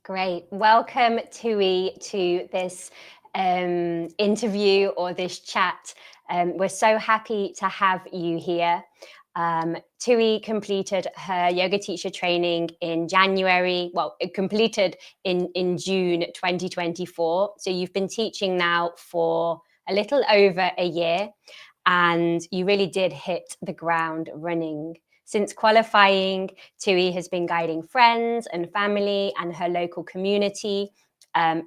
Great. Welcome, Tui, to this interview or this chat. We're so happy to have you here. Tui completed her yoga teacher training in January. Well, it completed in June 2024. So you've been teaching now for a little over a year, and you really did hit the ground running. Since qualifying, Tui has been guiding friends and family and her local community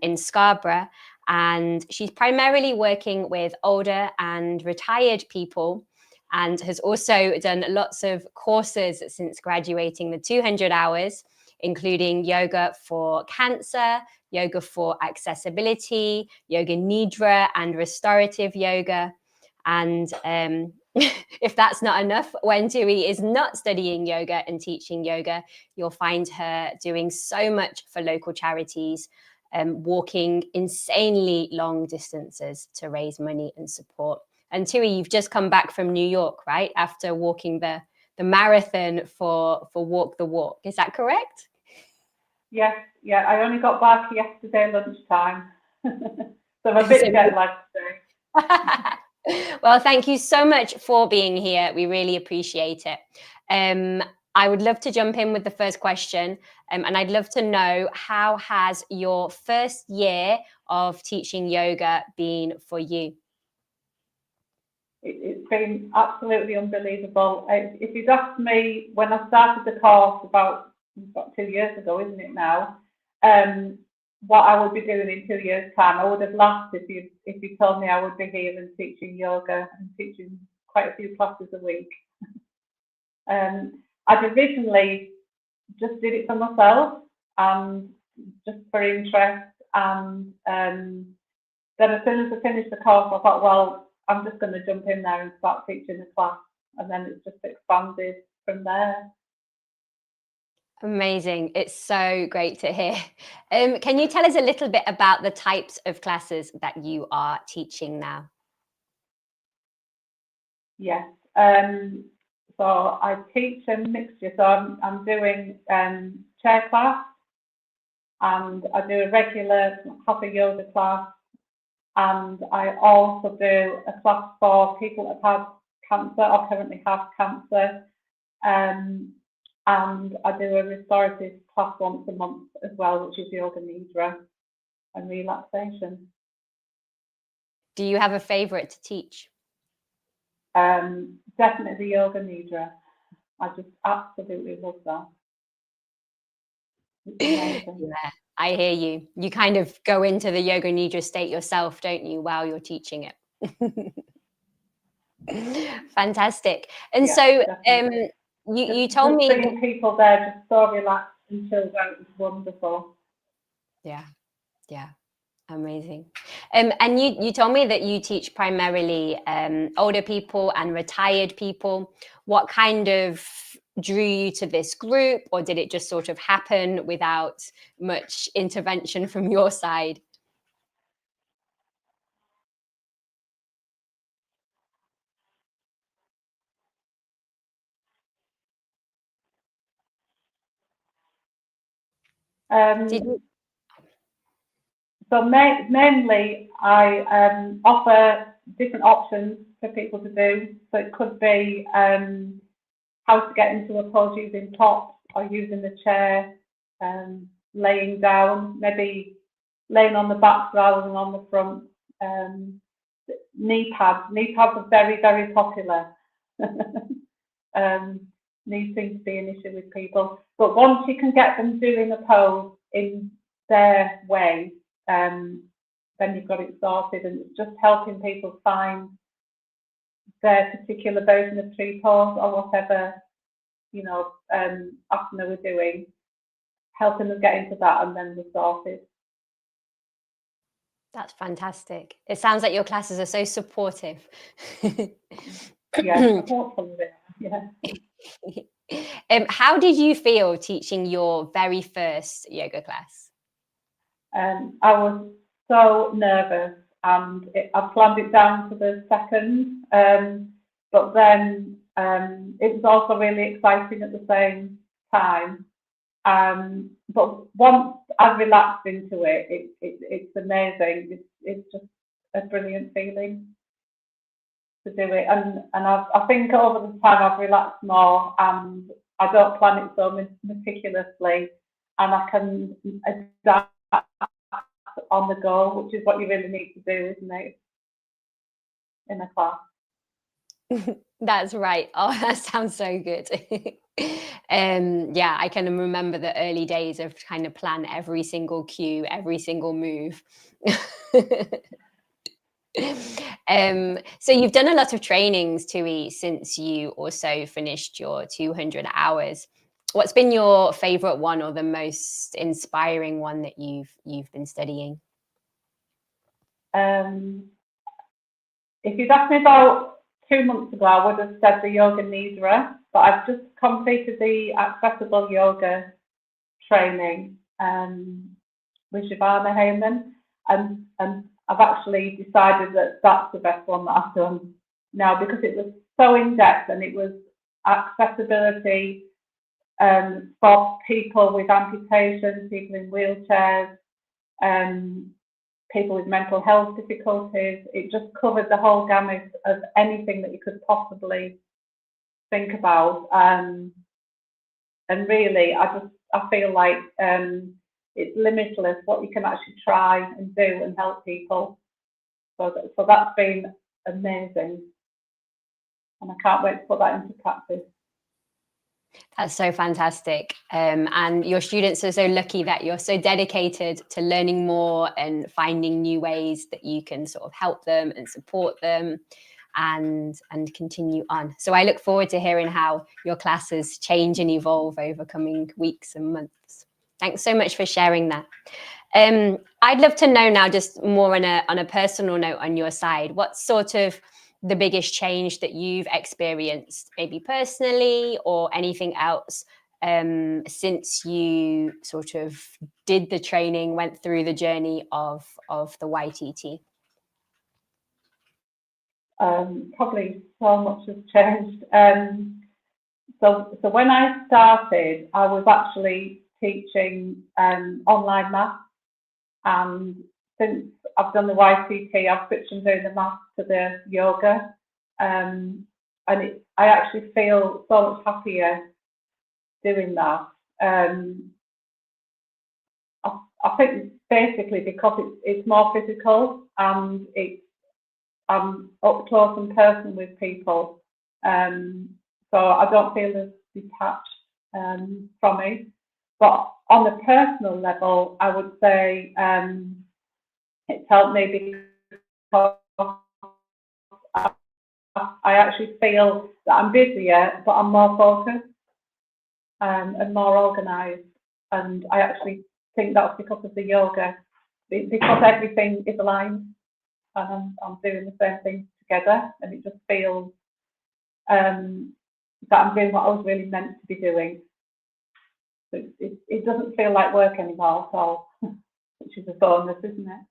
in Scarborough. And she's primarily working with older and retired people, and has also done lots of courses since graduating, the 200 hours, including yoga for cancer, yoga for accessibility, yoga nidra, and restorative yoga. And if that's not enough, when Tui is not studying yoga and teaching yoga, you'll find her doing so much for local charities, walking insanely long distances to raise money and support. And Tui, you've just come back from New York, right? After walking the marathon for Walk the Walk. Is that correct? Yes, yeah. I only got back yesterday lunchtime. So I'm a bit jet lagged today. Well, thank you so much for being here. We really appreciate it. I would love to jump in with the first question, and I'd love to know, how has your first year of teaching yoga been for you? It's been absolutely unbelievable. If you'd asked me when I started the course about 2 years ago, isn't it now, what I would be doing in 2 years' time, I would have laughed if you told me I would be here and teaching yoga and teaching quite a few classes a week. I'd originally just did it for myself and just for interest, and then as soon as I finished the course, I thought, well, I'm just going to jump in there and start teaching a class, and then it's just expanded from there. Amazing. It's so great to hear. Can you tell us a little bit about the types of classes that you are teaching now? Yes. So I teach a mixture. So I'm doing chair class, and I do a regular hatha yoga class, and I also do a class for people that have cancer or currently have cancer. And I do a restorative class once a month as well, which is yoga nidra and relaxation. Do you have a favorite to teach? Definitely yoga nidra. I just absolutely love that. Yeah, I hear you. You kind of go into the yoga nidra state yourself, don't you, while you're teaching it? Fantastic. And Yeah, so you just told me seeing people there just so relaxed and chilled out, it was wonderful. Yeah, amazing. And you told me that you teach primarily older people and retired people. What kind of drew you to this group, or did it just sort of happen without much intervention from your side? So mainly I offer different options for people to do. So it could be how to get into a pose using props or using the chair, laying down, maybe laying on the back rather than on the front. Knee pads. Knee pads are very, very popular. Knees seem to be an issue with people. But once you can get them doing a pose in their way, then you've got it sorted, and it's just helping people find their particular version of tree pose or whatever, asana we're doing, helping them get into that, and then we're sorted. That's fantastic. It sounds like your classes are so supportive. Yeah, hopefully they are, yeah. How did you feel teaching your very first yoga class? I was so nervous, and I planned it down to the second, but then it was also really exciting at the same time. But once I've relaxed into it. It's amazing. It's just a brilliant feeling to do it, and I think over the time I've relaxed more, and I don't plan it so meticulously, and I can adapt on the go, which is what you really need to do, isn't it, in a class? That's right. Oh, that sounds so good. Yeah, I can remember the early days of trying to plan every single cue, every single move. So you've done a lot of trainings, Tui, since you also finished your 200 hours. What's been your favorite one or the most inspiring one that you've been studying? If you'd asked me about 2 months ago, I would have said the Yoga Nidra, but I've just completed the accessible yoga training with Shavana Heyman, and I've actually decided that that's the best one that I've done now, because it was so in depth, and it was accessibility for people with amputations, people in wheelchairs, people with mental health difficulties. It just covered the whole gamut of anything that you could possibly think about. And really, I feel like it's limitless what you can actually try and do and help people. So that's been amazing, and I can't wait to put that into practice. That's so fantastic. And your students are so lucky that you're so dedicated to learning more and finding new ways that you can sort of help them and support them and continue on. So I look forward to hearing how your classes change and evolve over coming weeks and months. Thanks so much for sharing that. I'd love to know now, just more on a personal note on your side, what's sort of the biggest change that you've experienced, maybe personally or anything else, since you sort of did the training, went through the journey of the YTT? Probably so much has changed. So when I started, I was actually teaching online maths, and since I've done the YTT, I've switched from doing the maths to the yoga, and I actually feel so much happier doing that. I think basically because it's more physical, and I'm up close and personal with people, so I don't feel as detached from it. But on a personal level, I would say it's helped me because I actually feel that I'm busier, but I'm more focused and more organised. And I actually think that's because of the yoga, because everything is aligned, and I'm doing the same thing together, and it just feels that I'm doing what I was really meant to be doing. So it doesn't feel like work anymore, so which is a bonus, isn't it?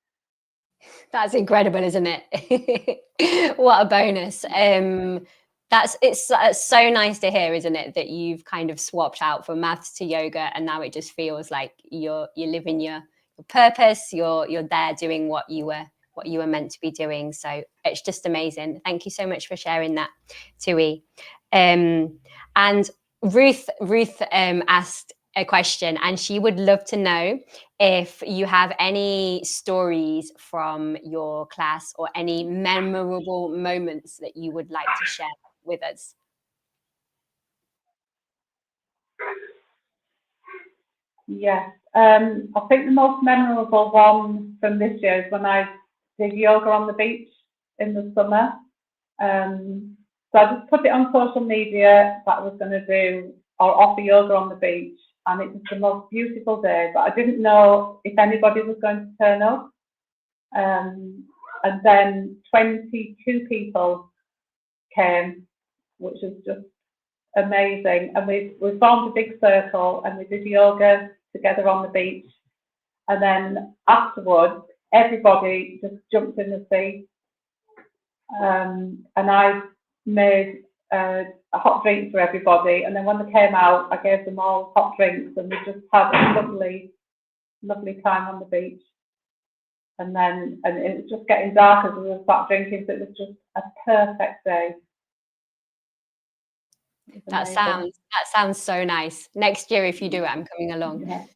That's incredible, isn't it? What a bonus. It's so nice to hear, isn't it, that you've kind of swapped out from maths to yoga, and now it just feels like you're living your purpose. You're there doing what you were meant to be doing. So it's just amazing. Thank you so much for sharing that, Tui. And Ruth asked a question, and she would love to know if you have any stories from your class or any memorable moments that you would like to share with us. Yes, I think the most memorable one from this year is when I did yoga on the beach in the summer. So I just put it on social media that I was going to do or offer yoga on the beach, and it was the most beautiful day, but I didn't know if anybody was going to turn up. And then 22 people came, which was just amazing. And we formed a big circle, and we did yoga together on the beach. And then afterwards, everybody just jumped in the sea. And I made a hot drink for everybody. And then when they came out, I gave them all hot drinks, and we just had a lovely lovely time on the beach. And it was just getting dark as we were sat drinking, so it was just a perfect day. That sounds so nice. Next year, if you do it, I'm coming along. Yeah.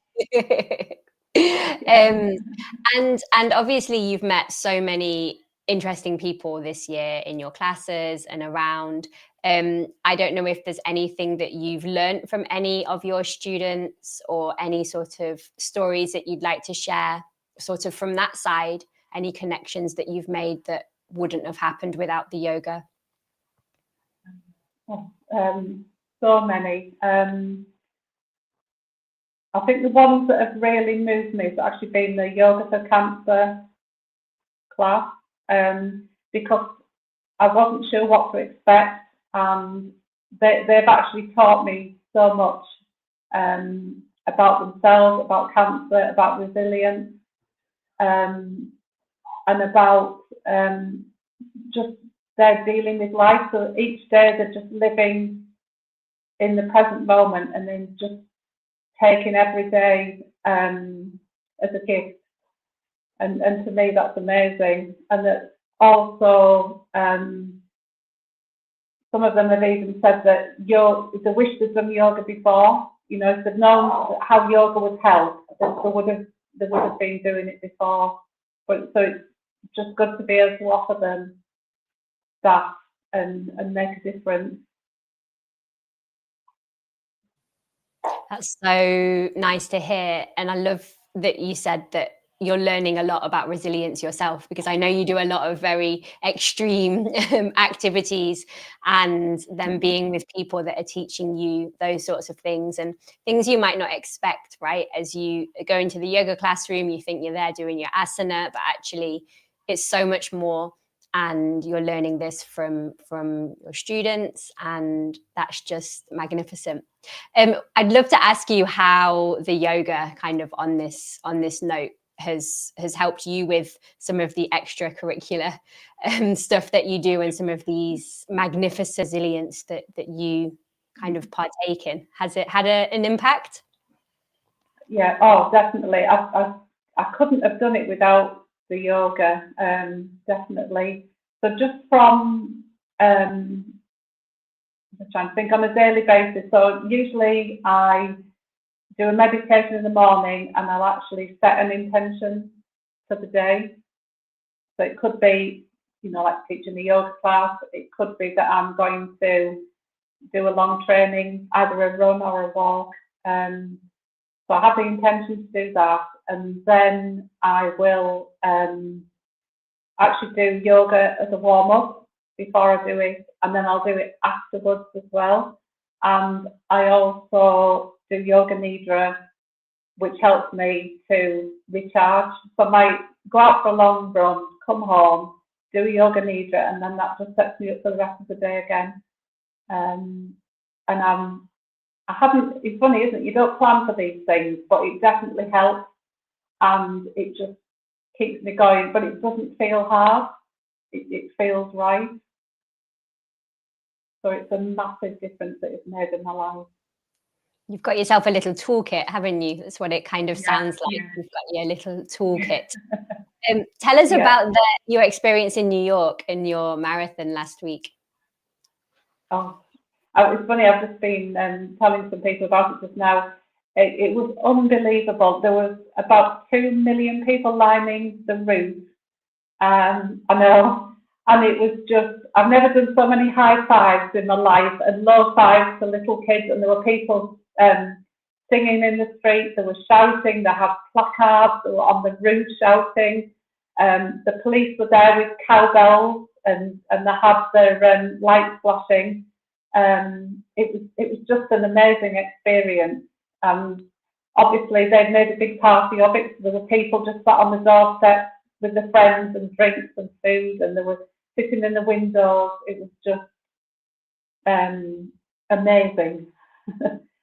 And obviously you've met so many interesting people this year in your classes and around. I don't know if there's anything that you've learned from any of your students or any sort of stories that you'd like to share sort of from that side, any connections that you've made that wouldn't have happened without the yoga? So many. I think the ones that have really moved me has actually been the Yoga for Cancer class, because I wasn't sure what to expect, and they've actually taught me so much about themselves, about cancer, about resilience, and about just their dealing with life. So each day they're just living in the present moment and then just taking every day as a gift. And to me, that's amazing. And that also, some of them have even said that they wish they'd done yoga before. You know, if they'd known how yoga would help, they would have been doing it before. But so it's just good to be able to offer them that and make a difference. That's so nice to hear. And I love that you said that you're learning a lot about resilience yourself, because I know you do a lot of very extreme activities, and then being with people that are teaching you those sorts of things and things you might not expect, right? As you go into the yoga classroom, you think you're there doing your asana, but actually it's so much more. And you're learning this from your students, and that's just magnificent. I'd love to ask you how the yoga kind of on this note has helped you with some of the extracurricular stuff that you do and some of these magnificent resilience that you kind of partake in. Has it had an impact? Yeah, oh, definitely. I couldn't have done it without the yoga, definitely. So just from, I'm trying to think, on a daily basis. So usually I do a meditation in the morning and I'll actually set an intention for the day. So it could be, you know, like teaching a yoga class. It could be that I'm going to do a long training, either a run or a walk. So I have the intention to do that, and then I will actually do yoga as a warm-up before I do it, and then I'll do it afterwards as well. And I also do yoga nidra, which helps me to recharge. So I might go out for a long run, come home, do yoga nidra, and then that just sets me up for the rest of the day again. And I haven't, it's funny, isn't it? You don't plan for these things, but it definitely helps, and it just keeps me going, but it doesn't feel hard. It feels right. So it's a massive difference that it's made in my life. You've got yourself a little toolkit, haven't you? That's what it kind of sounds like. Yeah. You've got your little toolkit. Tell us about your experience in New York in your marathon last week. Oh, it's funny. I've just been telling some people about it just now. It was unbelievable. There was about 2 million people lining the route. I know. And it was just, I've never done so many high fives in my life and low fives to little kids. And there were people singing in the streets, they were shouting, they had placards, they were on the roof shouting. The police were there with cowbells and they had their lights flashing. It was just an amazing experience. Obviously, they'd made a big party of it. So there were people just sat on the doorstep with their friends and drinks and food, and they were sitting in the windows. It was just amazing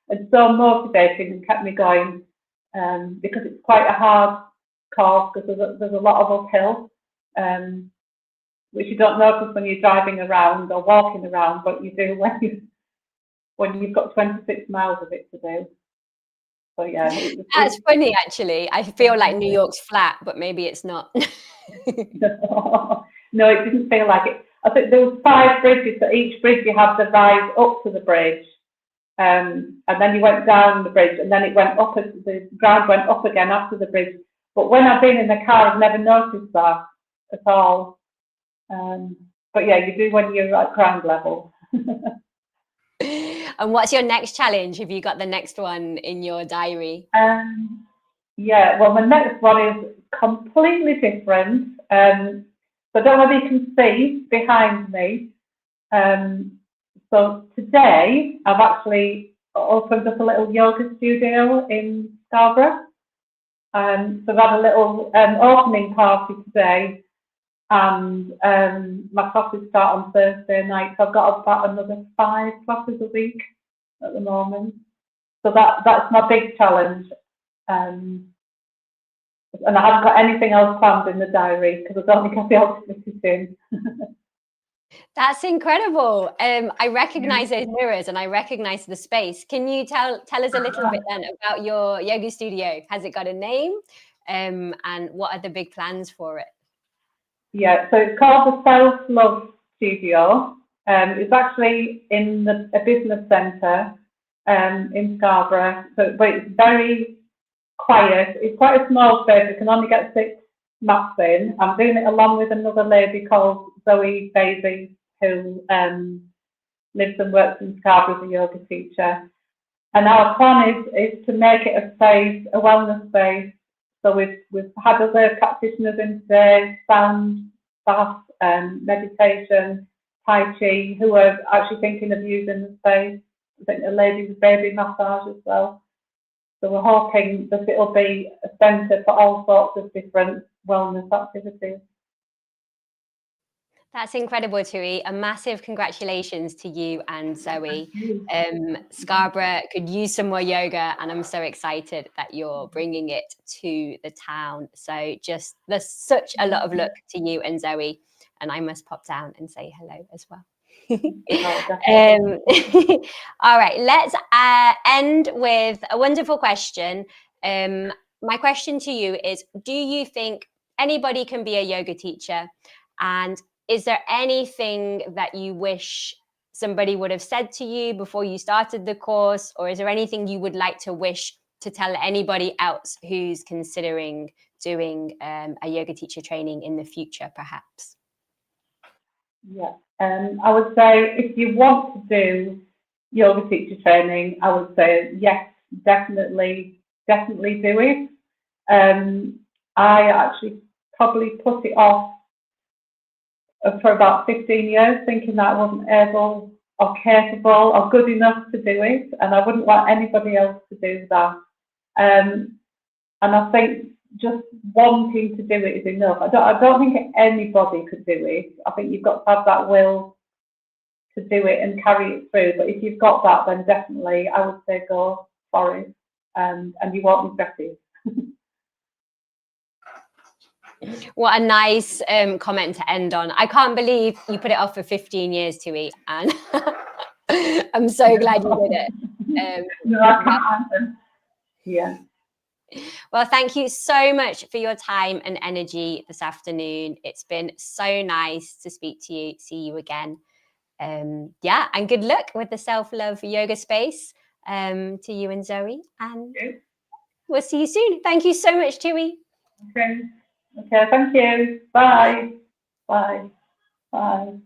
and so motivating, and kept me going, because it's quite a hard course, because there's a lot of uphill, which you don't notice when you're driving around or walking around, but you do when you've got 26 miles of it to do. So yeah, That's funny, actually. I feel like New York's flat, but maybe it's not. No, it didn't feel like it. I think there was 5 bridges, so each bridge you had to rise up to the bridge, and then you went down the bridge, and then it went up, the ground went up again after the bridge. But when I've been in the car, I've never noticed that at all. But yeah, you do when you're at ground level. And what's your next challenge? Have you got the next one in your diary? Yeah, well, the next one is completely different. So I don't know if you can see behind me. So today I've actually opened up a little yoga studio in Scarborough. So I've had a little opening party today, and my classes start on Thursday night. So I've got about another 5 classes a week at the moment. So that's my big challenge. And I haven't got anything else planned in the diary because I don't think I'll be able to fit it in. That's incredible. I recognize those mirrors and I recognize the space. Can you tell us a little bit then about your yoga studio? Has it got a name? And what are the big plans for it? Yeah, so it's called the Self-Love Studio. It's actually in a business centre in Scarborough, but it's very quiet. It's quite a small space. You can only get 6 mats in. I'm doing it along with another lady called Zoe Baby, who lives and works in Scarborough as a yoga teacher. And our plan is to make it a space, a wellness space. So we've had other practitioners in today, sound bath, meditation, Tai Chi, who are actually thinking of using the space. I think a lady with baby massage as well. So we're hoping that it'll be a centre for all sorts of different wellness activities. That's incredible, Tui. A massive congratulations to you and Zoe. Scarborough could use some more yoga, and I'm so excited that you're bringing it to the town. So just there's such a lot of luck to you and Zoe, and I must pop down and say hello as well. All right, let's end with a wonderful question. My question to you is, do you think anybody can be a yoga teacher? And is there anything that you wish somebody would have said to you before you started the course? Or is there anything you would like to wish to tell anybody else who's considering doing a yoga teacher training in the future, perhaps? Yeah, I would say if you want to do yoga teacher training, I would say yes, definitely do it. I actually probably put it off for about 15 years, thinking that I wasn't able or capable or good enough to do it, and I wouldn't want anybody else to do that. And I think just wanting to do it is enough. I don't think anybody could do it. I think you've got to have that will to do it and carry it through. But if you've got that, then definitely I would say go for it, and you won't regret it. What a nice comment to end on. I can't believe you put it off for 15 years, Tui, and I'm so glad you did it. No, I can't. Yeah. Well, thank you so much for your time and energy this afternoon. It's been so nice to speak to you, see you again. Yeah, and good luck with the self-love yoga space to you and Zoe. And we'll see you soon. Thank you so much, Tui. Okay, thank you. Bye. Bye. Bye.